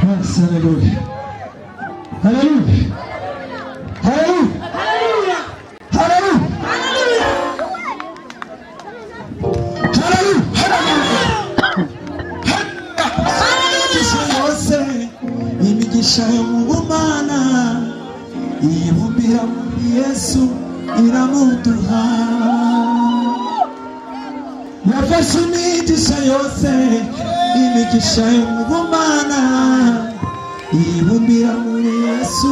Hallelujah. Hallelujah. Hallelujah. Hallelujah. Imigisha yo mu Mana ibumbira muri Yesu iramuduha. Yafashe imigisha yose, imigisha yo mu Mana ibumbira muri Yesu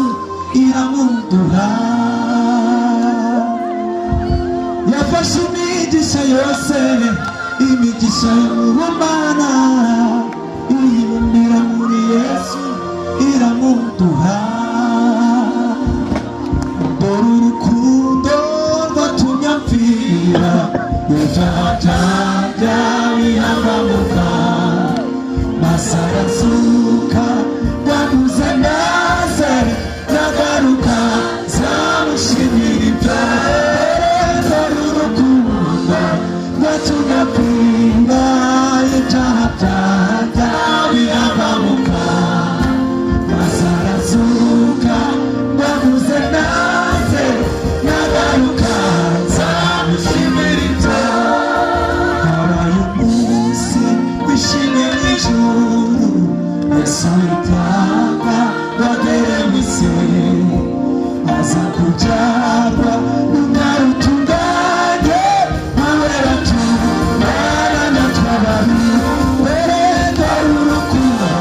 iramuduha. Yafashe imigisha yose, imigisha yo mu Mana ibumbira muri Yesu iramuduha. Dore urukundo rwatumye mpfira, ibyaha byanjye bihambamuka, maze arazuka yaguze maze nagaruka nzamushimira ibyo. Dore urukundo rwatumye mpfira, ibyaha byanjye bihambamuka, maze arazuka yaguze maze nagaruka nzamushimira ibyo. Habaye umunsi wishimye mw'ijuru, Yesu itanga bagere mw'isi, aza kubyarwa n'umwari utunganye, nawe batungana na twabari. Dore urukundo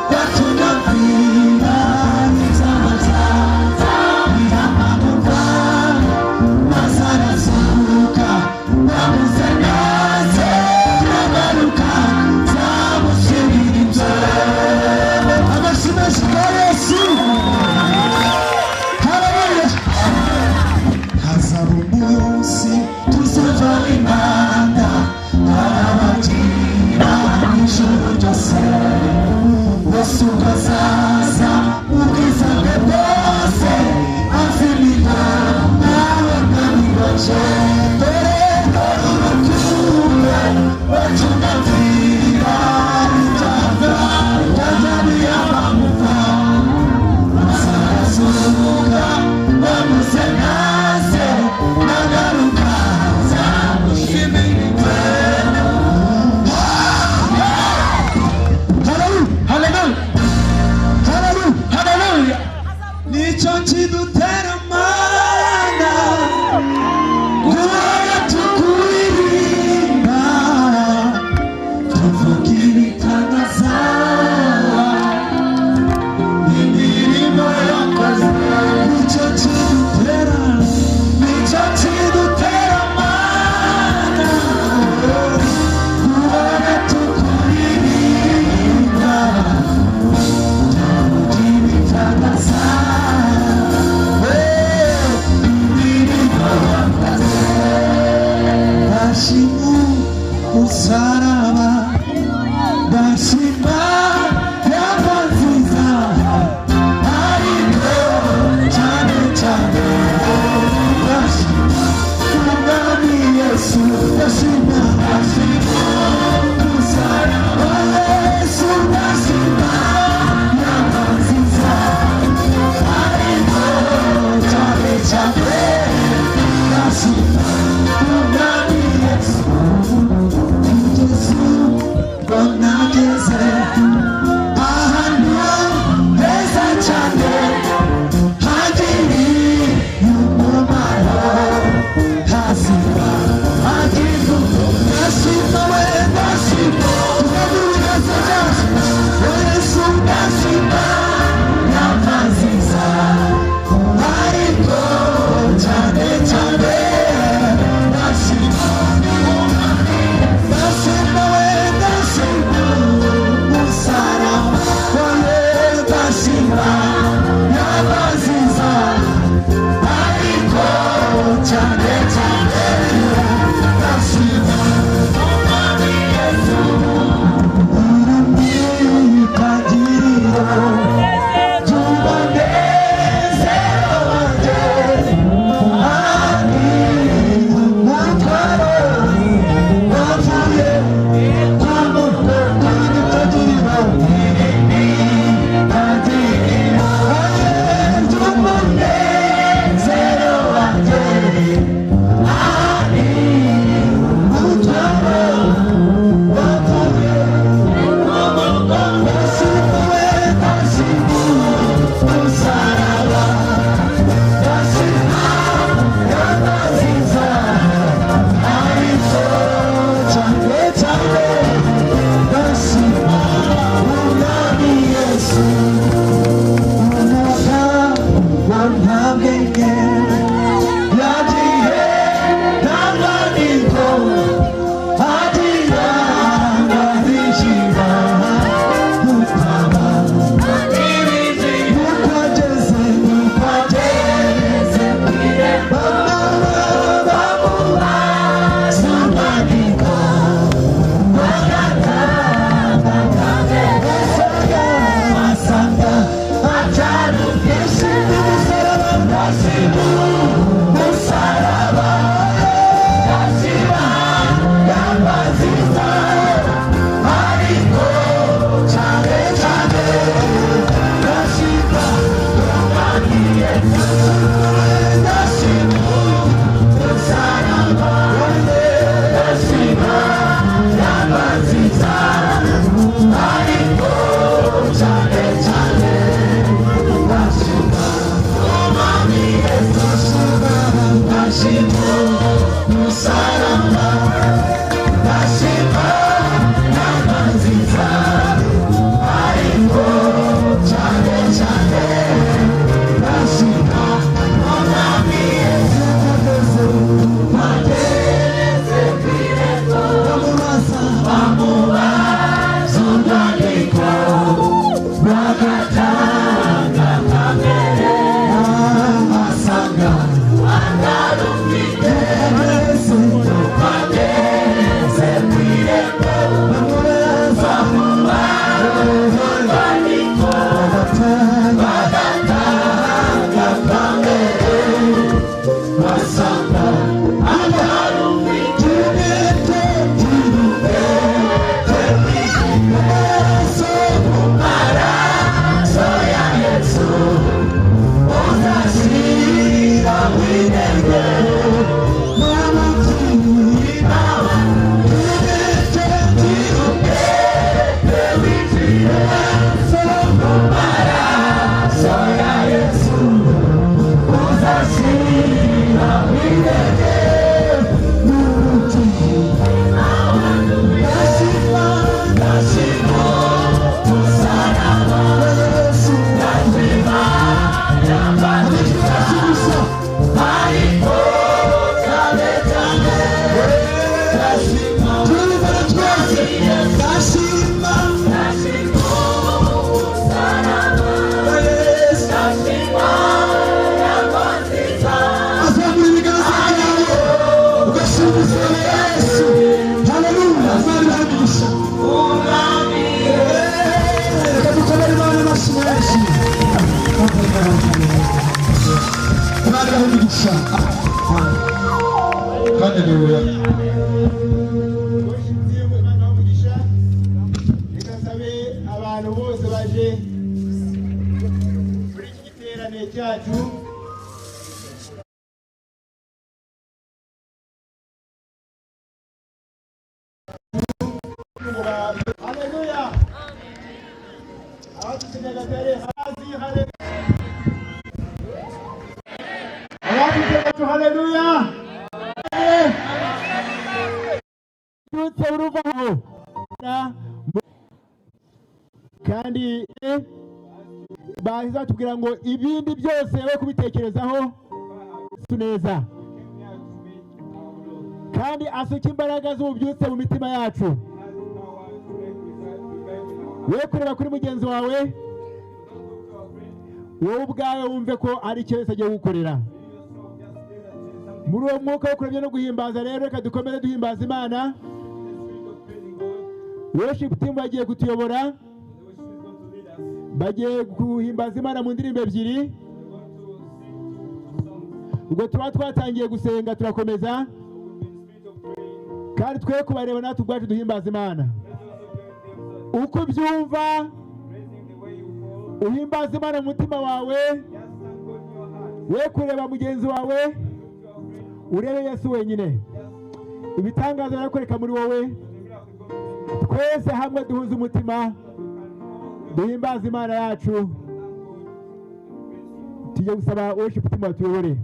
rwatumye mpfira, ibyaha byanjye bihambamuka, maze arazuka yaguze maze nagaruka nzamushimira ibyo. Amashyi menshi kwa Yesu. Haleluya. Hazaba umunsi tuzava imana, arabagira ijuru ryose. Yesu azaza ubwiza bwe bwose, azimira nawe nkabibaje. Dore urukundo rwatumye mpfira, ibyaha byanjye bihambamuka, maze arazuka yaguze maze nagaruka nzamushimira ibyo. Hallelujah. Hallelujah. Hallelujah. Nicyo kidutera Mana guhora tukuririmba, tuvuga ibitangaza imirimo yakoze. Nicyo kidutera Mana guhora tukuririmba, tuvuga ibitangaza imirimo yakoze. Ndashima umusaraba, ndashima yaba nziza, ariko cyane cyane ndashima umwami Yesu. Ndashima umusaraba Yesu, ndashima yaba nziza, ariko cyane cyane ndashima umwami Yesu. Haleluya. Abantu bose baje muri iki giterane cyacu haleluya abadusenyagatare hazi haleluya uruvaho kandi bahiza tubwira ngo ibindi byose we kubitekerezaho neza kandi asuka imbaraga z'ububyutse mu mitima yacu we kureba kuri mugenzi wawe wowe ubwawe wumve ko ari icyo wese agiye gukorera muri uwo mwuka wo kuramya no guhimbaza rero reka dukomeze duhimbaza Imana. Worship team bagiye kutuyobora bagiye guhimbaza Imana mu ndirimbo ebyiri ubwo tuba twatangiye gusenga turakomeza kandi twe kubareba natwe ubwacu duhimbaza Imana uko byumva uhimbaza Imana mu mutima wawe we kureba mugenzi wawe urebe Yesu wenyine ibitangaza barakoreka muri wowe twese hamwe duhuza umutima duhimbaza Imana yacu tujye gusaba worship team batuyobore.